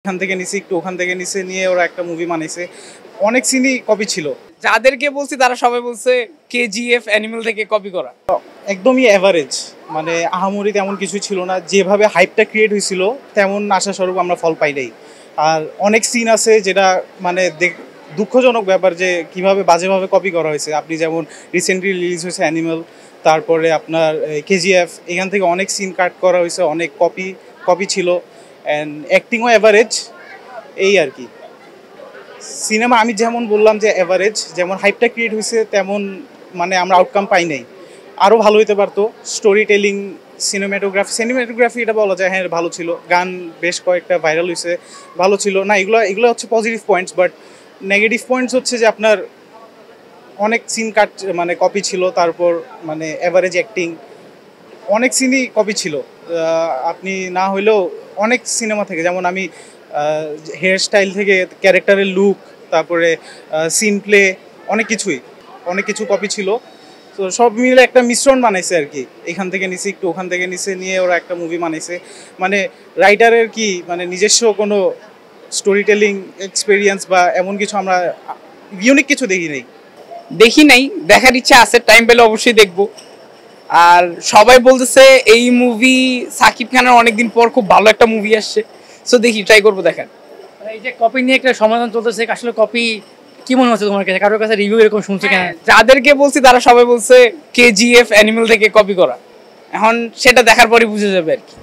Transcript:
এখান থেকে নিছে একটু ওখান থেকে নিছে নিয়ে ওরা একটা মুভি বানাইছে। অনেক সিনই কপি ছিল। যাদেরকে বলছি তারা সবাই বলছে কেজিএফ অ্যানিমেল থেকে কপি করা। একদমই এভারেজ, মানে আহামরি তেমন কিছু ছিল না। যেভাবে হাইপটা ক্রিয়েট হয়েছিল তেমন আশাস্বরূপ আমরা ফল পাই নাই। আর অনেক সিন আছে যেটা মানে দুঃখজনক ব্যাপার যে কিভাবে বাজেভাবে কপি করা হয়েছে। আপনি যেমন রিসেন্টলি রিলিজ হয়েছে অ্যানিমেল, তারপরে আপনার কেজিএফ, এখান থেকে অনেক সিন কাট করা হয়েছে, অনেক কপি ছিল। অ্যান্ড অ্যাক্টিংও অ্যাভারেজ, এই আর কি। সিনেমা আমি যেমন বললাম যে অ্যাভারেজ, যেমন হাইপটা ক্রিয়েট হয়েছে তেমন মানে আমরা আউটকাম পাই নাই। আরও ভালো হতে পারতো। স্টোরি টেলিং, সিনেমাটোগ্রাফি এটা বলা যায় হ্যাঁ ভালো ছিল। গান বেশ কয়েকটা ভাইরাল হয়েছে, ভালো ছিল না। এগুলো হচ্ছে positive points, but negative points হচ্ছে যে আপনার অনেক সিন কাট মানে কপি ছিল, তারপর মানে অ্যাভারেজ অ্যাক্টিং, অনেক সিনই কপি ছিল। আপনি না হইলেও অনেক সিনেমা থেকে, যেমন আমি হেয়ার স্টাইল থেকে ক্যারেক্টারের লুক, তারপরে সিন প্লে, অনেক কিছু কপি ছিল। তো সব মিলে একটা মিশ্রণ বানাইছে আর কি। এখান থেকে নিছে একটু ওখান থেকে নিছে নিয়ে ওরা একটা মুভি বানাইছে। মানে রাইটারের কি মানে নিজস্ব কোনো স্টোরি টেলিং এক্সপিরিয়েন্স বা এমন কিছু আমরা ইউনিক কিছু দেখি নাই, দেখার ইচ্ছা আছে, টাইম পেলে অবশ্যই দেখবো। আর সবাই বলতেছে এই মুভি সাকিব খানের অনেকদিন পর খুব ভালো একটা মুভি আসছে, সো দেখি, ট্রাই করবো দেখার। এই যে কপি নিয়ে একটা সমাধান চলতেছে, আসলে কপি কি মনে হচ্ছে তোমার কাছে? কারোর কাছে রিভিউ এরকম শুনছো কেন? যাদেরকে বলছি তারা সবাই বলছে কেজিএফ অ্যানিমেল থেকে কপি করা। এখন সেটা দেখার পরই বুঝে যাবে আর কি।